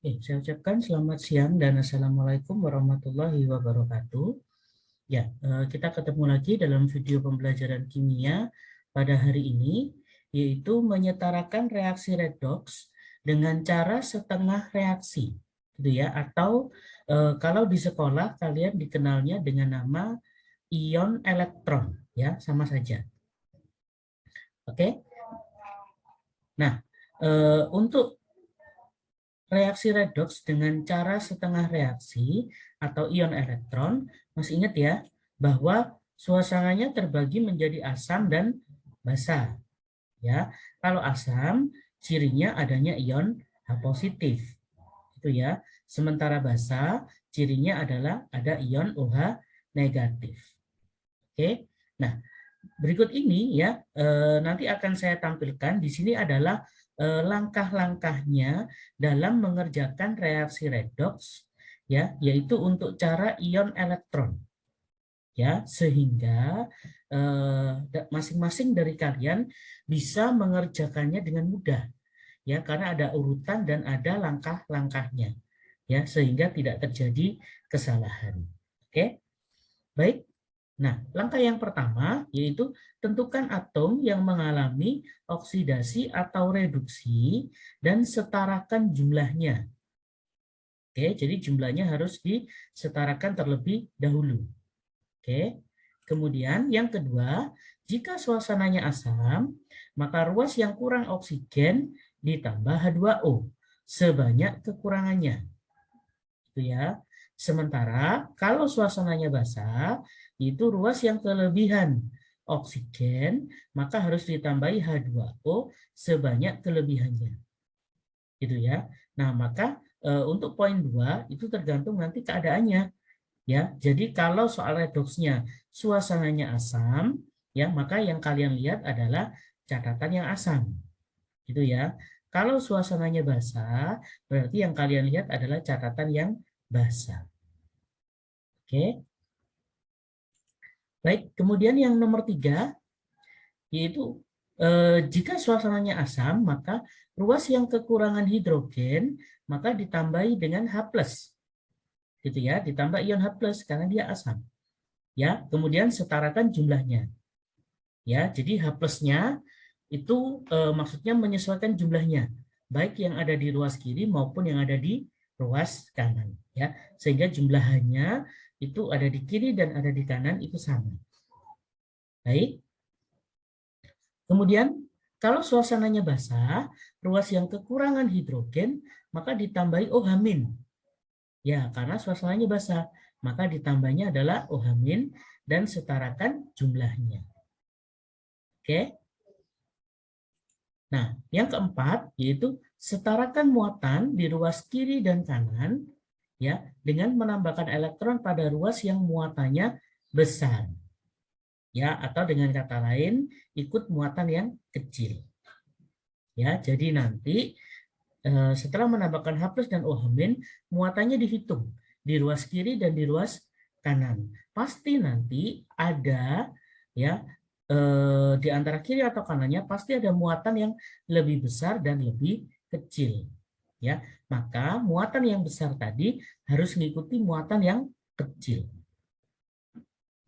Saya ucapkan selamat siang dan Assalamualaikum warahmatullahi wabarakatuh. Ya, kita ketemu lagi dalam video pembelajaran kimia pada hari ini, yaitu menyetarakan reaksi redoks dengan cara setengah reaksi, gitu ya. Atau kalau di sekolah kalian dikenalnya dengan nama ion elektron, ya, sama saja. Oke. Nah, untuk reaksi redoks dengan cara setengah reaksi atau ion elektron, masih ingat ya, bahwa suasananya terbagi menjadi asam dan basa. Ya, kalau asam cirinya adanya ion H positif, itu ya. Sementara basa cirinya adalah ada ion OH negatif. Oke. Nah, berikut ini ya, nanti akan saya tampilkan. Di sini adalah langkah-langkahnya dalam mengerjakan reaksi redoks, ya, yaitu untuk cara ion elektron, ya, sehingga masing-masing dari kalian bisa mengerjakannya dengan mudah, ya, karena ada urutan dan ada langkah-langkahnya, ya, sehingga tidak terjadi kesalahan. Oke, baik. Nah, langkah yang pertama yaitu tentukan atom yang mengalami oksidasi atau reduksi dan setarakan jumlahnya. Oke, jadi jumlahnya harus disetarakan terlebih dahulu. Oke. Kemudian yang kedua, jika suasananya asam, maka ruas yang kurang oksigen ditambah H2O sebanyak kekurangannya. Itu ya. Sementara kalau suasananya basah, itu ruas yang kelebihan oksigen, maka harus ditambahi H2O sebanyak kelebihannya. Gitu ya. Nah, maka untuk poin 2 itu tergantung nanti keadaannya, ya. Jadi kalau soal redoksnya suasananya asam, ya, maka yang kalian lihat adalah catatan yang asam. Gitu ya. Kalau suasananya basah, berarti yang kalian lihat adalah catatan yang basah. Oke. Baik, kemudian yang nomor 3, yaitu jika suasananya asam, maka ruas yang kekurangan hidrogen, maka ditambahi dengan H+. Gitu ya, ditambah ion H+, karena dia asam. Ya, kemudian setarakan jumlahnya. Ya, jadi H+-nya itu maksudnya menyesuaikan jumlahnya, baik yang ada di ruas kiri maupun yang ada di ruas kanan, ya, sehingga jumlahannya itu ada di kiri dan ada di kanan itu sama. Baik. Kemudian kalau suasananya basah, ruas yang kekurangan hidrogen, maka ditambahi OH-. Ya, karena suasananya basah, maka ditambahnya adalah OH- dan setarakan jumlahnya. Oke. Nah, yang keempat yaitu setarakan muatan di ruas kiri dan kanan, ya, dengan menambahkan elektron pada ruas yang muatannya besar, ya, atau dengan kata lain ikut muatan yang kecil, ya. Jadi nanti setelah menambahkan H+ dan OH-, muatannya dihitung di ruas kiri dan di ruas kanan. Pasti nanti ada, ya, di antara kiri atau kanannya pasti ada muatan yang lebih besar dan lebih kecil, ya. Maka muatan yang besar tadi harus mengikuti muatan yang kecil,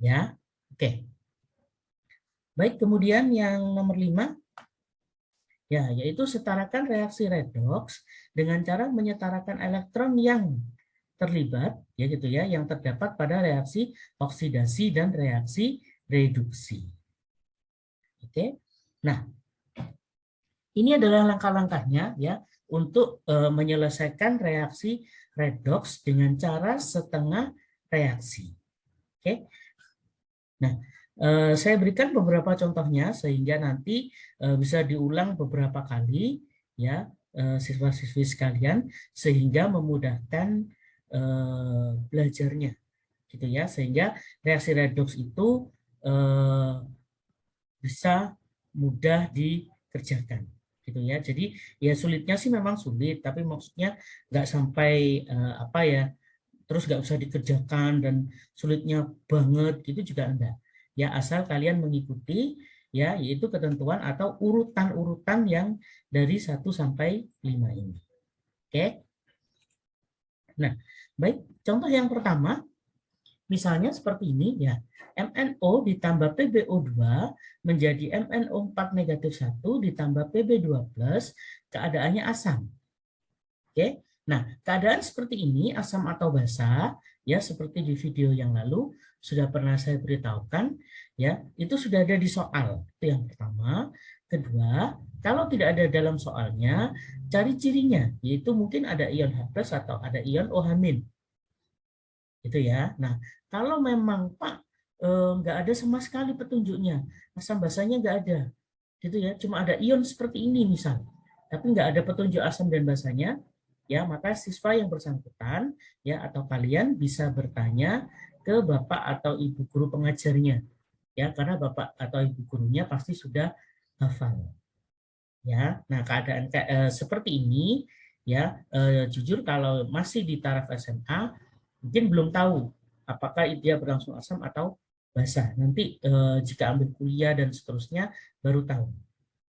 ya. Oke. Baik, kemudian yang nomor 5, ya, yaitu setarakan reaksi redoks dengan cara menyetarakan elektron yang terlibat, ya, gitu ya, yang terdapat pada reaksi oksidasi dan reaksi reduksi. Oke. Nah, ini adalah langkah-langkahnya, ya, untuk menyelesaikan reaksi redoks dengan cara setengah reaksi. Oke. Nah, saya berikan beberapa contohnya sehingga nanti bisa diulang beberapa kali, ya, siswa-siswi sekalian, sehingga memudahkan belajarnya, gitu ya, sehingga reaksi redoks itu bisa mudah dikerjakan, gitu ya. Jadi ya sulitnya sih memang sulit, tapi maksudnya nggak sampai apa ya, terus nggak usah dikerjakan dan sulitnya banget gitu juga enggak, ya, asal kalian mengikuti, ya, yaitu ketentuan atau urutan-urutan yang dari 1 sampai 5 ini. Oke. Nah, baik, contoh yang pertama, misalnya seperti ini ya, MnO ditambah PbO2 menjadi MnO4 negatif 1 ditambah Pb2 plus, keadaannya asam. Oke, nah keadaan seperti ini asam atau basa ya seperti di video yang lalu sudah pernah saya beritahukan ya itu sudah ada di soal itu yang pertama. Kedua, kalau tidak ada dalam soalnya cari cirinya yaitu mungkin ada ion H+ atau ada ion OH-. Itu ya. Nah kalau memang Pak nggak ada sama sekali petunjuknya asam basanya nggak ada gitu ya cuma ada ion seperti ini misal tapi nggak ada petunjuk asam dan basanya ya maka siswa yang bersangkutan ya atau kalian bisa bertanya ke bapak atau ibu guru pengajarnya ya karena bapak atau ibu gurunya pasti sudah hafal ya. Nah keadaan seperti ini ya jujur kalau masih di taraf SMA mungkin belum tahu apakah dia berlangsung asam atau basah nanti jika ambil kuliah dan seterusnya baru tahu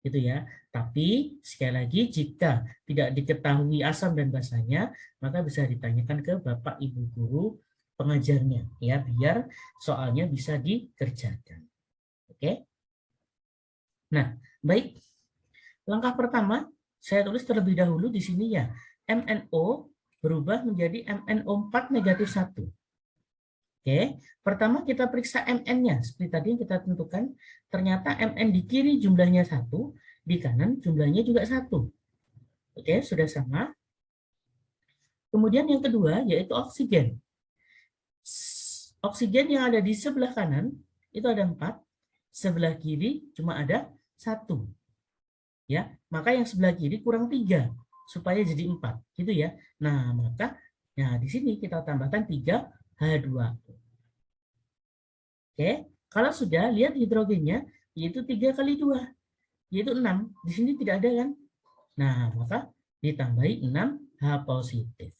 gitu ya. Tapi sekali lagi jika tidak diketahui asam dan basanya, maka bisa ditanyakan ke Bapak Ibu guru pengajarnya ya biar soalnya bisa dikerjakan. Oke. Nah, baik. Langkah pertama saya tulis terlebih dahulu di sini ya. MnO berubah menjadi MnO4 negatif 1. Oke, pertama kita periksa Mn-nya. Seperti tadi yang kita tentukan, ternyata Mn di kiri jumlahnya 1, di kanan jumlahnya juga 1. Oke, sudah sama. Kemudian yang kedua yaitu oksigen. Oksigen yang ada di sebelah kanan itu ada 4, sebelah kiri cuma ada 1. Ya, maka yang sebelah kiri kurang 3 supaya jadi 4, gitu ya. Nah, maka di sini kita tambahkan 3H2. Oke, kalau sudah lihat hidrogennya yaitu 3 kali 2 yaitu 6. Di sini tidak ada kan? Nah, maka ditambahi 6H positif.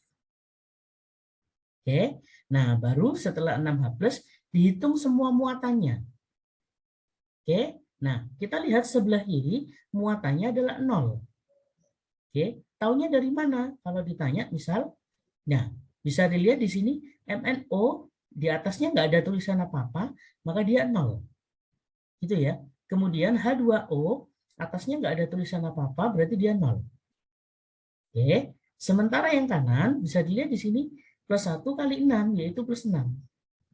Oke. Nah, baru setelah 6H+ dihitung semua muatannya. Oke. Nah, kita lihat sebelah kiri muatannya adalah 0. Oke, taunya dari mana? Kalau ditanya misal, nah, bisa dilihat di sini MnO di atasnya nggak ada tulisan apa-apa, maka dia 0. Gitu ya. Kemudian H2O atasnya nggak ada tulisan apa-apa, berarti dia 0. Oke. Sementara yang kanan bisa dilihat di sini plus 1 kali 6 yaitu plus 6.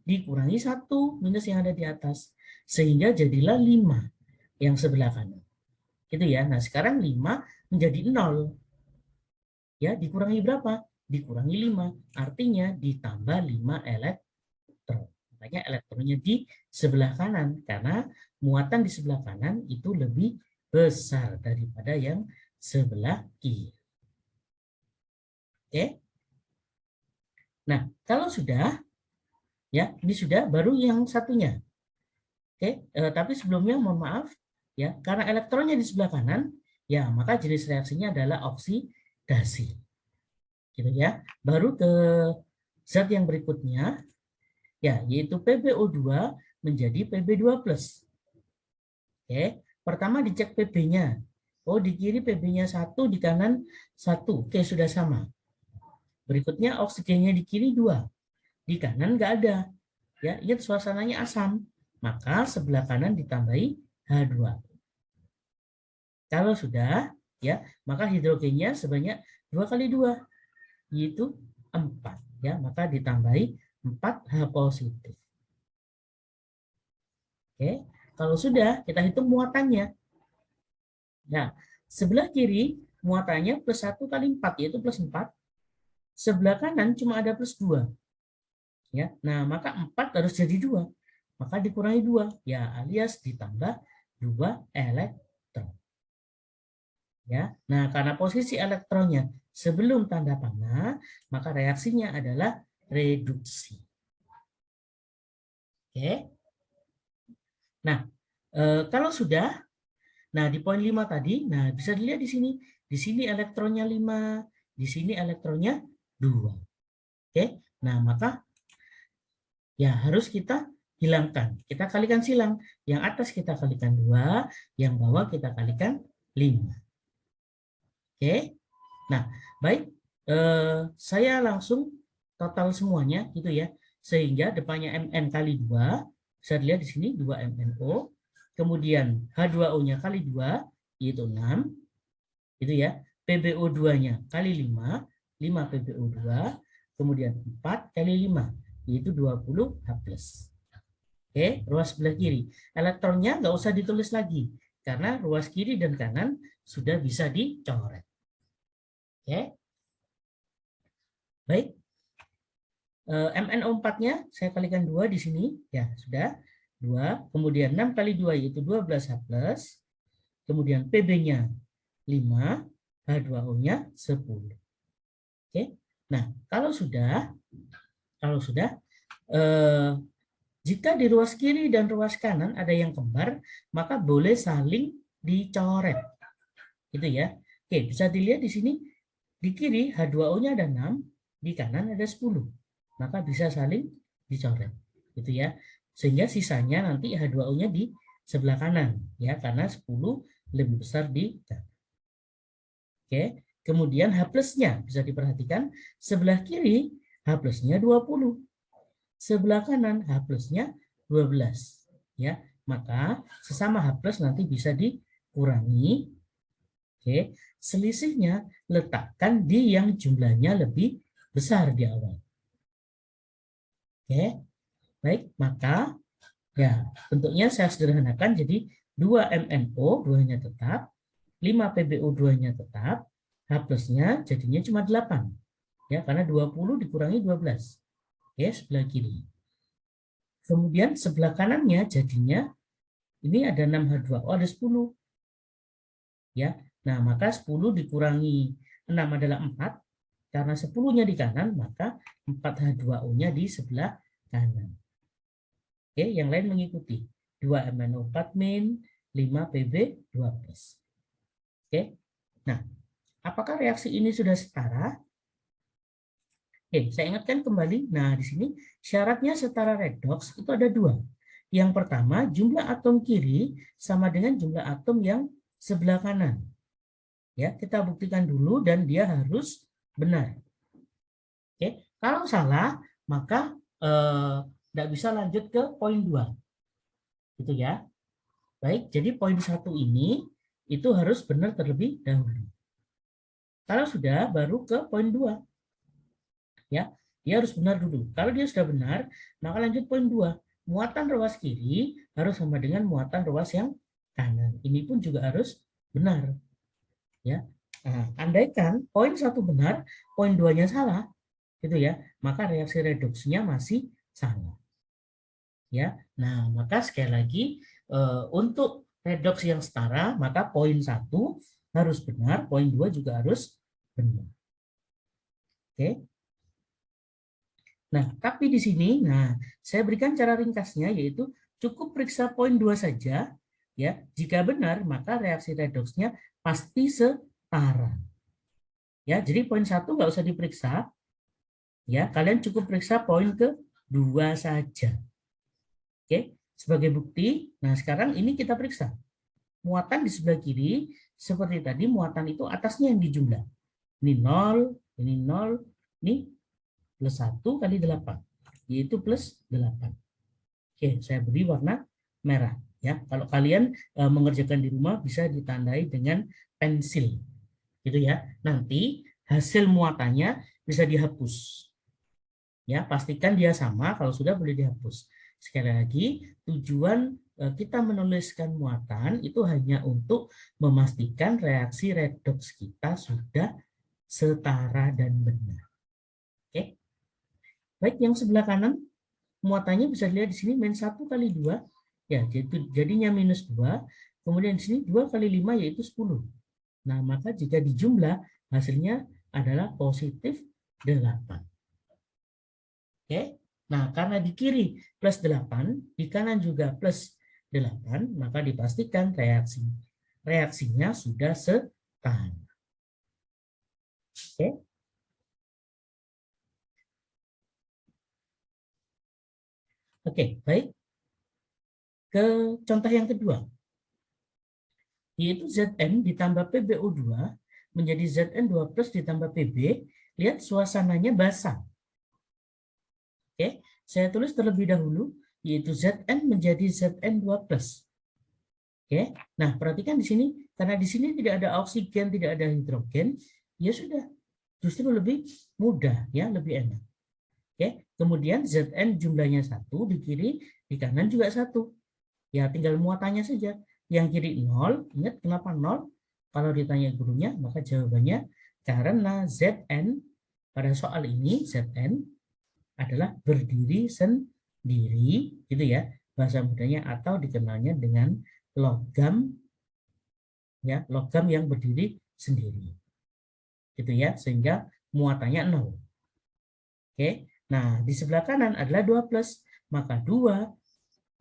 Dikurangi 1 minus yang ada di atas. Sehingga jadilah 5 yang sebelah kanan. Gitu ya. Nah, sekarang 5 menjadi 0. Ya, dikurangi berapa? Dikurangi 5. Artinya ditambah 5 elektron. Makanya elektronnya di sebelah kanan karena muatan di sebelah kanan itu lebih besar daripada yang sebelah kiri. Oke. Nah, kalau sudah ya, ini sudah baru yang satunya. Oke, tapi sebelumnya mohon maaf ya, karena elektronnya di sebelah kanan, ya maka jenis reaksinya adalah oksidasi. Gitu ya. Baru ke zat yang berikutnya ya, yaitu PbO2 menjadi Pb2+. Oke, pertama dicek Pb-nya. Oh, di kiri Pb-nya 1, di kanan 1. Oke, sudah sama. Berikutnya oksigennya di kiri 2, di kanan nggak ada. Ya, lihat suasananya asam. Maka sebelah kanan ditambahi H2. Kalau sudah, ya, maka hidrogennya sebanyak 2 kali 2, yaitu 4. Ya, maka ditambahi 4H positif. Oke, kalau sudah, kita hitung muatannya. Nah, sebelah kiri muatannya plus 1 kali 4, yaitu plus 4. Sebelah kanan cuma ada plus 2. Ya, nah, maka 4 harus jadi 2. Maka dikurangi 2. Ya, alias ditambah 2 elektron. Ya, nah, karena posisi elektronnya sebelum tanda panah, maka reaksinya adalah reduksi. Oke. Nah, kalau sudah, nah di poin 5 tadi, nah bisa dilihat di sini. Di sini elektronnya 5, di sini elektronnya 2. Oke. Nah, maka ya harus kita hilangkan. Kita kalikan silang. Yang atas kita kalikan 2, yang bawah kita kalikan 5. Oke. Nah, baik. saya langsung total semuanya gitu ya. Sehingga depannya Mn kali 2, bisa dilihat di sini 2 MnO, kemudian H2O-nya kali 2 yaitu 6 gitu ya. PbO2-nya kali 5, 5 PbO2, kemudian 4 kali 5 yaitu 20 H+. Oke, ruas sebelah kiri. Elektronnya nggak usah ditulis lagi karena ruas kiri dan kanan sudah bisa dicoret. Oke. Baik. MnO4-nya saya kalikan 2 di sini. Ya, sudah. 2. Kemudian 6 kali 2 yaitu 12 H+. Kemudian Pb-nya 5. H2O-nya 10. Oke. Nah, kalau sudah jika di ruas kiri dan ruas kanan ada yang kembar, maka boleh saling dicoret. Gitu ya. Oke, bisa dilihat di sini di kiri H2O-nya ada 6, di kanan ada 10. Maka bisa saling dicoret. Gitu ya. Sehingga sisanya nanti H2O-nya di sebelah kanan ya, karena 10 lebih besar di kanan. Oke, kemudian H+-nya bisa diperhatikan sebelah kiri H+-nya 20. Sebelah kanan H+-nya 12 ya. Maka sesama H+ nanti bisa dikurangi. Oke, selisihnya letakkan di yang jumlahnya lebih besar di awal. Oke. Baik, maka ya bentuknya saya sederhanakan jadi 2 MnO 2-nya tetap, 5 PbO2-nya tetap, H+-nya jadinya cuma 8. Ya, karena 20 dikurangi 12. Oke, sebelah kiri. Kemudian sebelah kanannya jadinya ini ada 6H2O ada 10. Ya. Nah, maka 10 dikurangi 6 adalah 4. Karena 10-nya di kanan, maka 4H2O-nya di sebelah kanan. Oke, yang lain mengikuti. 2 MnO4 min, 5 Pb2+. Oke. Nah, apakah reaksi ini sudah setara? Oke, saya ingatkan kembali. Nah, di sini syaratnya setara redoks itu ada 2. Yang pertama, jumlah atom kiri sama dengan jumlah atom yang sebelah kanan. Ya, kita buktikan dulu dan dia harus benar. Oke, kalau salah maka tidak bisa lanjut ke poin 2. Gitu ya. Baik, jadi poin 1 ini itu harus benar terlebih dahulu. Kalau sudah baru ke poin 2. Ya, dia harus benar dulu. Kalau dia sudah benar, maka lanjut poin 2. Muatan ruas kiri harus sama dengan muatan ruas yang kanan. Ini pun juga harus benar. Ya. Nah, andaikan poin 1 benar, poin 2-nya salah, gitu ya, maka reaksi reduksinya masih salah. Ya. Nah, maka sekali lagi untuk redoks yang setara, maka poin 1 harus benar, poin 2 juga harus benar. Oke. Nah, tapi di sini, saya berikan cara ringkasnya yaitu cukup periksa poin 2 saja, ya. Jika benar, maka reaksi redoksnya pasti setara. Ya, jadi poin 1 nggak usah diperiksa. Ya, kalian cukup periksa poin ke-2 saja. Oke, sebagai bukti, nah sekarang ini kita periksa. Muatan di sebelah kiri, seperti tadi muatan itu atasnya yang dijumlah. Ini 0, ini plus 1 kali 8, yaitu plus 8. Oke, saya beri warna merah. Ya, kalau kalian mengerjakan di rumah bisa ditandai dengan pensil, gitu ya. Nanti hasil muatannya bisa dihapus. Ya, pastikan dia sama. Kalau sudah boleh dihapus. Sekali lagi, tujuan kita menuliskan muatan itu hanya untuk memastikan reaksi redoks kita sudah setara dan benar. Oke. Baik, yang sebelah kanan muatannya bisa dilihat di sini min 1 kali 2. Ya, jadinya minus 2. Kemudian di sini 2 kali 5 yaitu 10. Nah, maka jika dijumlah hasilnya adalah positif 8. Oke. Nah, karena di kiri plus 8, di kanan juga plus 8, maka dipastikan reaksinya sudah setara. Oke. Oke, baik. Ke contoh yang kedua. Yaitu Zn ditambah PbO2 menjadi Zn2 plus ditambah Pb lihat suasananya basah. Oke, saya tulis terlebih dahulu, yaitu Zn menjadi Zn2+. Oke, nah perhatikan di sini, karena di sini tidak ada oksigen, tidak ada hidrogen, ya sudah, justru lebih mudah, ya lebih enak. Oke, kemudian Zn jumlahnya 1 di kiri, di kanan juga 1. Ya tinggal muatannya saja. Yang kiri 0, ingat kenapa 0? Kalau ditanya gurunya, maka jawabannya karena Zn pada soal ini, Zn adalah berdiri sendiri, gitu ya, bahasa mudanya, atau dikenalnya dengan logam, ya, logam yang berdiri sendiri. Gitu ya, sehingga muatannya 0. Oke. Nah, di sebelah kanan adalah 2+, maka 2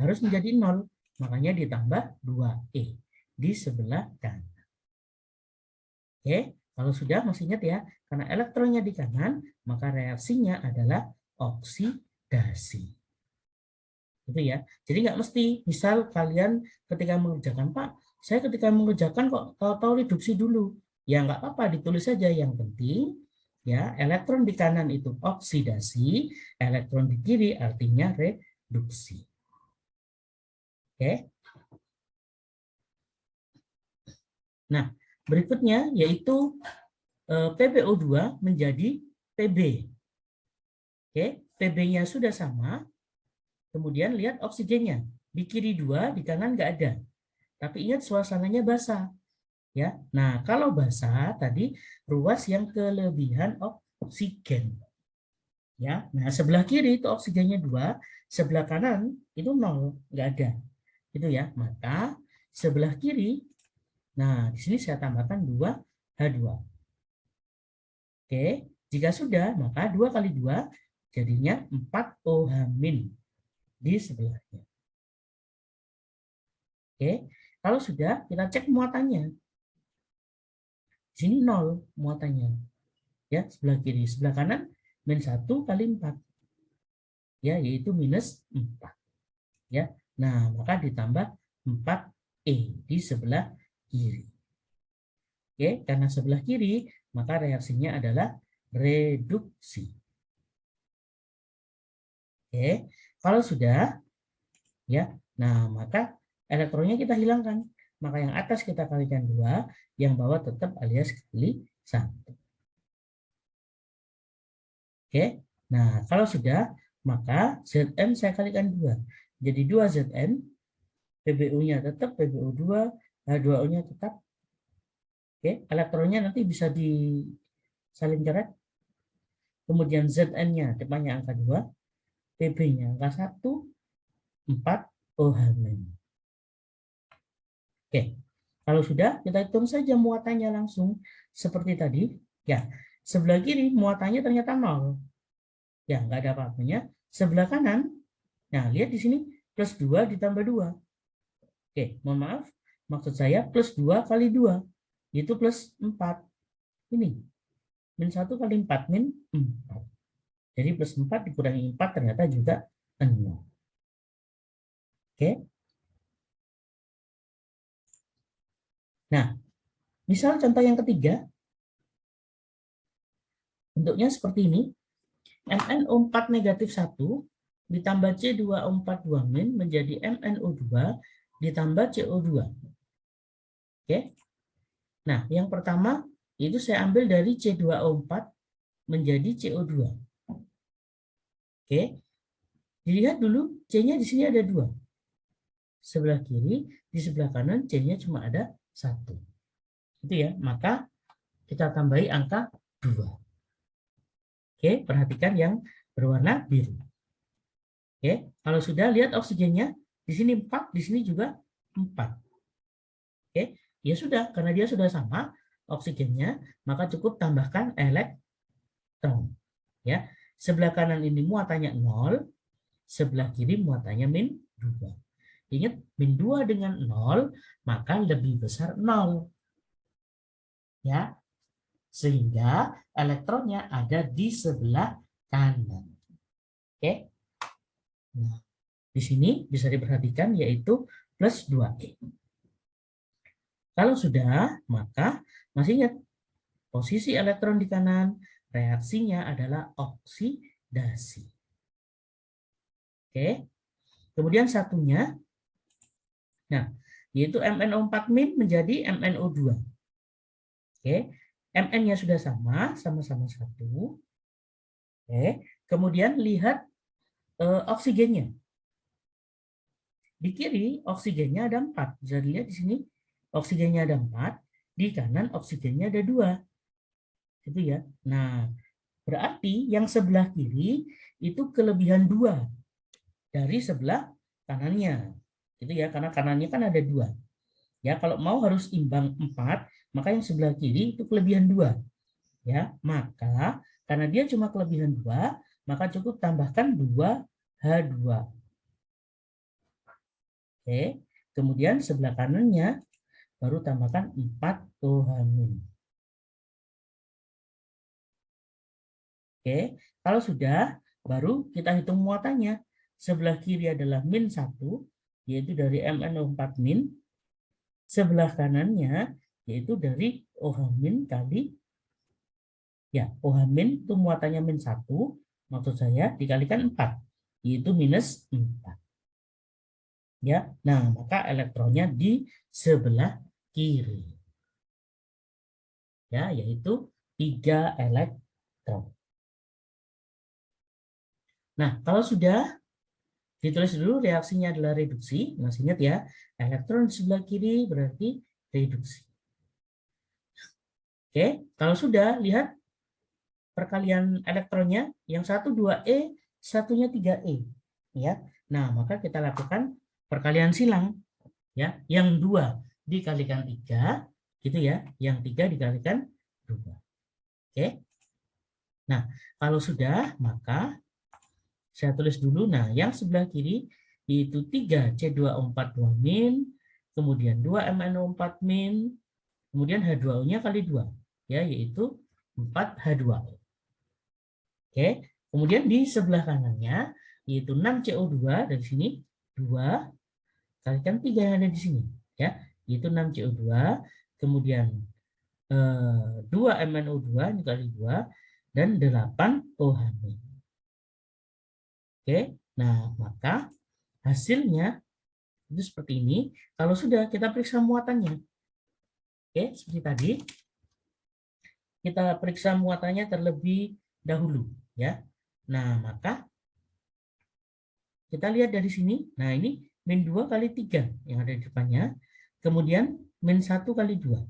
harus menjadi 0, makanya ditambah 2E di sebelah kanan. Oke, kalau sudah masih ingat ya, karena elektronnya di kanan, maka reaksinya adalah oksidasi. Gitu ya. Jadi nggak mesti, misal kalian ketika mengerjakan, Pak, saya ketika mengerjakan kok tahu-tahu reduksi dulu. Ya nggak apa-apa, ditulis saja, yang penting ya elektron di kanan itu oksidasi, elektron di kiri artinya reduksi. Oke. Nah, berikutnya yaitu PbO2 menjadi Pb. Oke, Pb-nya sudah sama. Kemudian lihat oksigennya. Di kiri 2, di kanan nggak ada. Tapi ingat suasananya basah. Ya. Nah, kalau basah tadi ruas yang kelebihan oksigen. Ya. Nah, sebelah kiri itu oksigennya 2, sebelah kanan itu 0, nggak ada. Itu ya. Maka sebelah kiri, nah di sini saya tambahkan 2H2. Oke, jika sudah, maka 2 kali 2 jadinya 4OH- di sebelahnya. Oke, kalau sudah, kita cek muatannya. Di sini 0 muatannya. Ya, sebelah kiri. Sebelah kanan, -1 kali 4. Ya, yaitu -4. Ya, nah, maka ditambah 4E di sebelah kiri. Oke, karena sebelah kiri, maka reaksinya adalah reduksi. Oke, kalau sudah, ya, nah maka elektronnya kita hilangkan. Maka yang atas kita kalikan 2, yang bawah tetap alias kali 1. Oke, nah kalau sudah, maka Zn saya kalikan 2. Jadi 2 Zn, PbO-nya tetap, PbO2, H2O-nya tetap. Oke, elektronnya nanti bisa disalin coret. Kemudian Zn-nya depannya angka 2, Pb-nya angka 1, 4 OH-. Oke, kalau sudah kita hitung saja muatannya langsung seperti tadi. Ya, sebelah kiri muatannya ternyata 0. Ya, nggak ada apa-apanya. Sebelah kanan, nah lihat di sini +2 ditambah 2. Oke, mohon maaf, maksud saya +2 kali 2, itu +4. Ini, -1 kali 4, -4. Jadi +4 dikurangi 4 ternyata juga 0. Oke. Nah, misal contoh yang ketiga, bentuknya seperti ini. MnO4 negatif 1 ditambah C2O4 2- menjadi MnO2 ditambah CO2. Oke. Nah, yang pertama itu saya ambil dari C2O4 menjadi CO2. Oke. Dilihat dulu C-nya di sini ada 2. Sebelah kiri, di sebelah kanan C-nya cuma ada 1. Itu ya, maka kita tambahi angka 2. Oke, perhatikan yang berwarna biru. Oke, kalau sudah lihat oksigennya, di sini 4, di sini juga 4. Oke, ya sudah, karena dia sudah sama oksigennya, maka cukup tambahkan elektron. Ya, sebelah kanan ini muatannya 0, sebelah kiri muatannya -2. Ingat, -2 dengan 0, maka lebih besar 0. Ya, sehingga elektronnya ada di sebelah kanan. Oke. Nah, di sini bisa diperhatikan yaitu +2E. Kalau sudah, maka masih ingat posisi elektron di kanan, reaksinya adalah oksidasi. Oke. Kemudian satunya, nah, yaitu MnO4- menjadi MnO2. Oke. Mn-nya sudah sama-sama 1. Oke. Kemudian lihat oksigennya. Di kiri oksigennya ada 4. Bisa dilihat di sini oksigennya ada 4, di kanan oksigennya ada 2. Gitu ya. Nah, berarti yang sebelah kiri itu kelebihan 2 dari sebelah kanannya. Gitu ya, karena kanannya kan ada 2. Ya, kalau mau harus imbang 4, maka yang sebelah kiri itu kelebihan 2. Ya, maka karena dia cuma kelebihan 2, maka cukup tambahkan 2H2. Oke, kemudian sebelah kanannya baru tambahkan 4OH-. Oke, kalau sudah, baru kita hitung muatannya. Sebelah kiri adalah -1, yaitu dari MnO4-. Sebelah kanannya, yaitu dari OH- kali, ya, OH- itu muatannya -1, maksud saya dikalikan 4, yaitu -4. Ya, nah maka elektronnya di sebelah kiri. Ya, yaitu 3 elektron. Nah, kalau sudah ditulis dulu reaksinya adalah reduksi. Masih ingat ya, elektron di sebelah kiri berarti reduksi. Oke, kalau sudah lihat perkalian elektronnya, yang satu 2E, satunya 3E. Ya. Nah, maka kita lakukan perkalian silang. Ya, yang 2 dikalikan 3, gitu ya. Yang 3 dikalikan 2. Oke. Nah, kalau sudah, maka saya tulis dulu. Nah, yang sebelah kiri yaitu 3C2O42-, kemudian 2MnO4-, kemudian H2O-nya kali 2, ya, yaitu 4H2O. Oke, kemudian di sebelah kanannya yaitu 6CO2, dari sini 2 kalikan 3 yang ada di sini, ya, yaitu 6CO2, kemudian 2MnO2 dikali 2 dan 8OH-. Oke, nah maka hasilnya itu seperti ini. Kalau sudah, kita periksa muatannya. Oke, seperti tadi. Kita periksa muatannya terlebih dahulu, ya. Nah, maka kita lihat dari sini. Nah, ini -2 kali 3 yang ada di depannya. Kemudian -1 kali 2.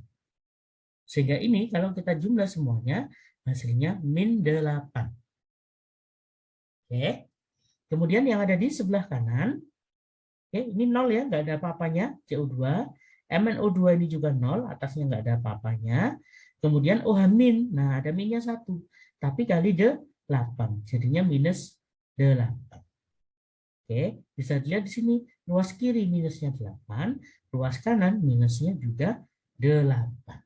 Sehingga ini kalau kita jumlah semuanya, hasilnya -8. Oke. Kemudian yang ada di sebelah kanan, oke, ini 0 ya, nggak ada apa-apanya, CO2. MnO2 ini juga 0, atasnya nggak ada apa-apanya. Kemudian OH-, nah ada minusnya 1, tapi kali 8, jadinya -8. Oke, bisa dilihat di sini, ruas kiri minusnya 8, ruas kanan minusnya juga 8.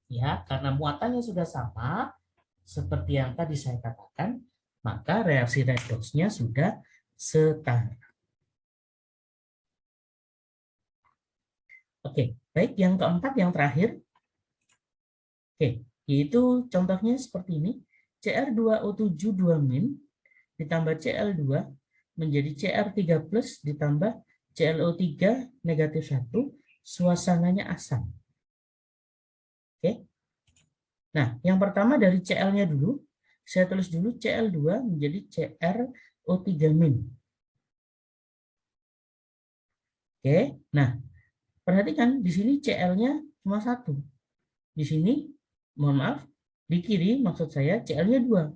Ya, karena muatannya sudah sama, seperti yang tadi saya katakan, maka reaksi redoksnya sudah setara. Oke, baik, yang keempat, yang terakhir. Oke, yaitu contohnya seperti ini. Cr2O7 2- ditambah Cl2 menjadi Cr3+ ditambah ClO3 -1, suasananya asam. Oke. Nah, yang pertama dari Cl-nya dulu. Saya tulis dulu Cl2 menjadi CrO3-. Oke. Nah, perhatikan di sini Cl-nya cuma 1. Di sini, mohon maaf, di kiri maksud saya Cl-nya 2.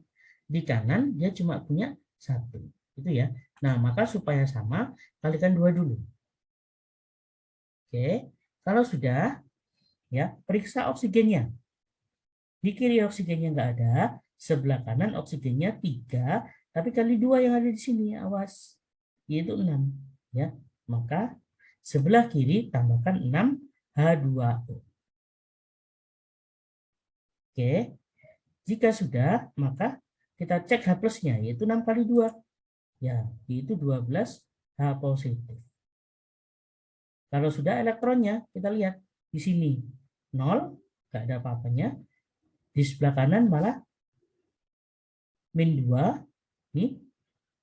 Di kanan dia cuma punya 1. Itu ya. Nah, maka supaya sama, kalikan 2 dulu. Oke. Kalau sudah, ya, periksa oksigennya. Di kiri oksigennya nggak ada, sebelah kanan oksigennya 3, tapi kali 2 yang ada di sini, awas, yaitu 6. Ya. Maka sebelah kiri tambahkan 6H2O. Oke. Jika sudah, maka kita cek H plusnya, yaitu 6 kali 2. Ya, yaitu 12 H positif. Kalau sudah elektronnya, kita lihat di sini 0, nggak ada apa-apanya. di sebelah kanan malah min 2 nih,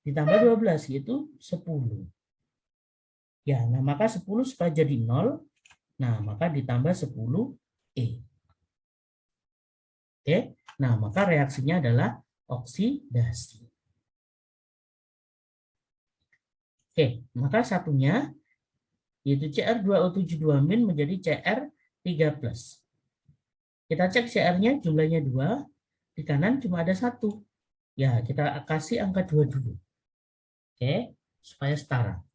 ditambah 12 yaitu 10. Ya, nah maka 10 supaya jadi 0, nah maka ditambah 10E. Oke, nah maka reaksinya adalah oksidasi. Oke, maka satunya yaitu Cr2O72- menjadi Cr3+. Kita cek Cr-nya jumlahnya 2, di kanan cuma ada 1. Ya, kita kasih angka 2 dulu. Oke, supaya setara.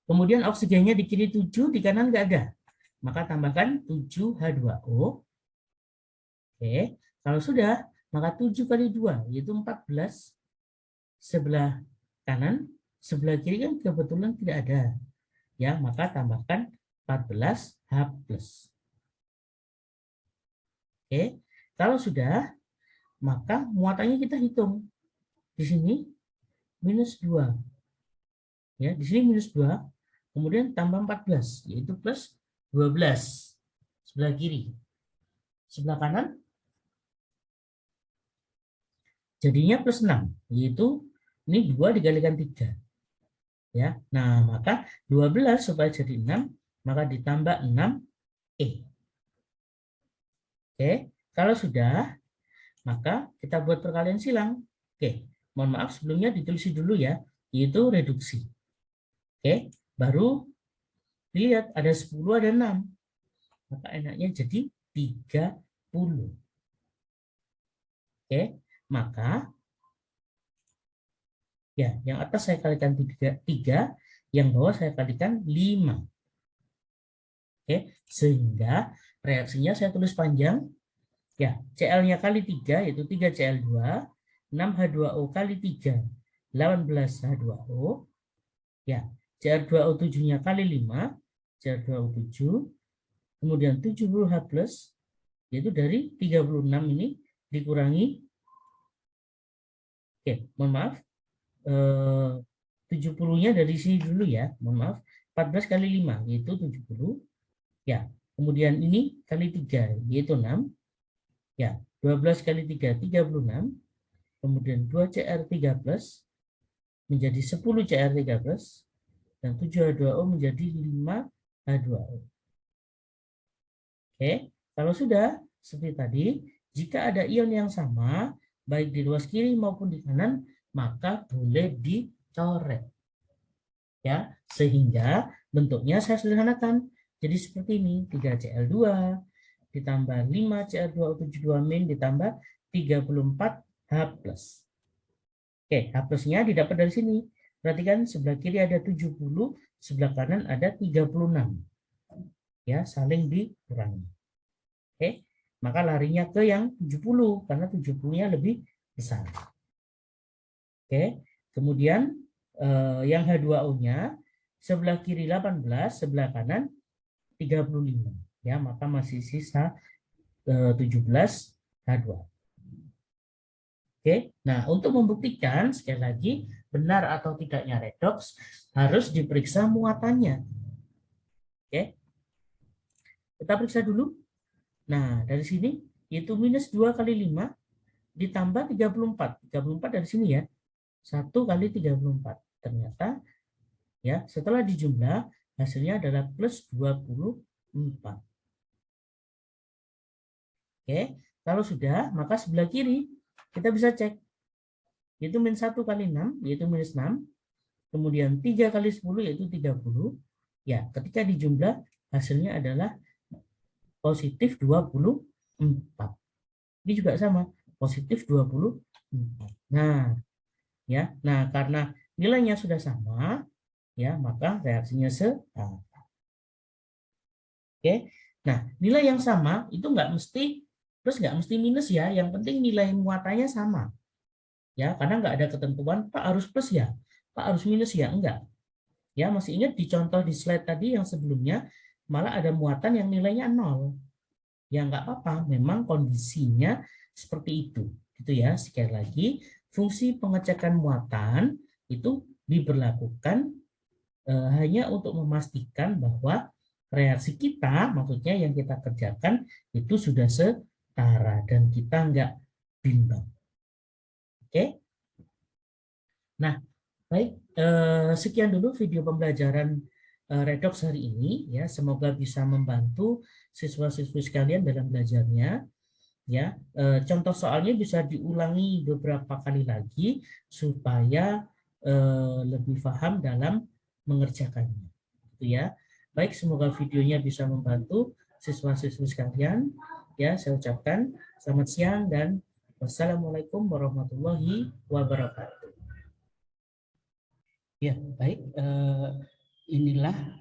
Kemudian oksigennya di kiri 7, di kanan nggak ada. Maka tambahkan 7H2O. Oke, kalau sudah, maka 7 kali 2, yaitu 14. Sebelah kanan, sebelah kiri kan kebetulan tidak ada. Ya, maka tambahkan 14H+. Oke, kalau sudah, maka muatannya kita hitung. Di sini minus 2. Ya, di sini minus 2, kemudian tambah 14, yaitu plus 12. Sebelah kiri. Sebelah kanan jadinya plus 6, yaitu ini 2 dikalikan 3. Ya, nah maka 12 supaya jadi 6, maka ditambah 6E. Oke, kalau sudah, maka kita buat perkalian silang. Oke, mohon maaf sebelumnya ditulis dulu ya, yaitu reduksi. Oke, baru dilihat ada 10, ada 6. Maka enaknya jadi 30. Oke, maka ya yang atas saya kalikan 3, yang bawah saya kalikan 5. Oke, sehingga reaksinya saya tulis panjang. Ya, Cl-nya kali 3 yaitu 3Cl2, 6H2O kali 3, 18H2O. Ya, Cr2O7-nya kali 5, Cr2O7, kemudian 70H+, yaitu dari 36 ini dikurangi, oke, mohon maaf, 70-nya dari sini dulu ya, mohon maaf, 14 kali 5, yaitu 70. Ya, kemudian ini kali 3, yaitu 6. Ya, 12 kali 3, 36. Kemudian 2Cr3+, menjadi 10Cr3+, dan 7H2O menjadi 5H2O. Oke, kalau sudah, seperti tadi, jika ada ion yang sama, baik di ruas kiri maupun di kanan, maka boleh dicoret. Ya, sehingga bentuknya saya sederhanakan. Jadi seperti ini, 3Cl2 ditambah 5Cr2O72- ditambah 34H+. Oke, H+-nya didapat dari sini. Perhatikan sebelah kiri ada 70, sebelah kanan ada 36. Ya, saling dikurangi. Oke, maka larinya ke yang 70 karena 70-nya lebih besar. Oke, kemudian yang H2O-nya sebelah kiri 18, sebelah kanan 35. Ya, maka masih sisa 17 H2. Oke, nah untuk membuktikan sekali lagi benar atau tidaknya redoks harus diperiksa muatannya. Oke, kita periksa dulu. Nah dari sini itu minus 2 kali 5 ditambah 34. 34 dari sini ya, 1 kali 34. Ternyata ya setelah dijumlah hasilnya adalah plus 24. Oke, kalau sudah maka sebelah kiri kita bisa cek. Itu min 1 kali 6 yaitu minus 6. Kemudian 3 kali 10 yaitu 30. Ya, ketika dijumlah hasilnya adalah positif 24. Ini juga sama, positif 24. Nah, ya. Nah, karena nilainya sudah sama, ya, maka reaksinya setara. Oke. Nah, nilai yang sama itu nggak mesti plus nggak mesti minus ya, yang penting nilai muatannya sama. Ya, karena nggak ada ketentuan Pak harus plus ya, Pak harus minus ya, enggak. Ya, masih ingat di contoh di slide tadi yang sebelumnya malah ada muatan yang nilainya 0. Ya nggak apa-apa, memang kondisinya seperti itu. Gitu ya, sekali lagi fungsi pengecekan muatan itu diberlakukan hanya untuk memastikan bahwa reaksi kita, maksudnya yang kita kerjakan itu sudah setara. setara dan kita nggak bimbang. Oke? Nah, baik, sekian dulu video pembelajaran Redox hari ini ya. Semoga bisa membantu siswa-siswi sekalian dalam belajarnya. Ya, contoh soalnya bisa diulangi beberapa kali lagi supaya lebih paham dalam mengerjakannya. Gitu ya. Baik, semoga videonya bisa membantu siswa-siswi sekalian. Ya, saya ucapkan selamat siang dan wassalamualaikum warahmatullahi wabarakatuh. Ya, baik. Inilah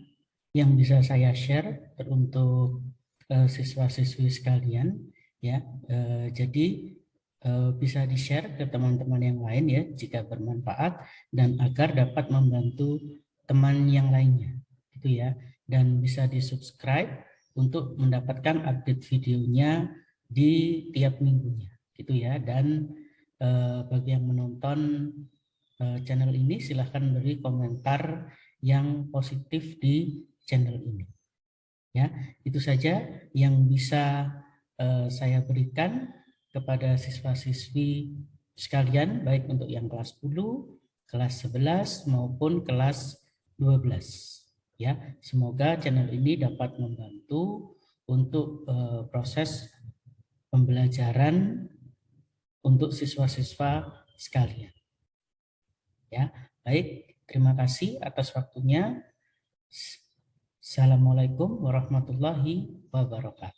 yang bisa saya share untuk siswa-siswi sekalian. Ya, jadi bisa di-share ke teman-teman yang lain ya jika bermanfaat dan agar dapat membantu teman yang lainnya, gitu ya. Dan bisa di-subscribe untuk mendapatkan update videonya di tiap minggunya, gitu ya. Dan bagi yang menonton channel ini silahkan beri komentar yang positif di channel ini. Ya, itu saja yang bisa saya berikan kepada siswa-siswi sekalian, baik untuk yang kelas 10, kelas 11 maupun kelas 12. Ya, semoga channel ini dapat membantu untuk proses pembelajaran untuk siswa-siswa sekalian. Ya, baik. Terima kasih atas waktunya. Assalamualaikum warahmatullahi wabarakatuh.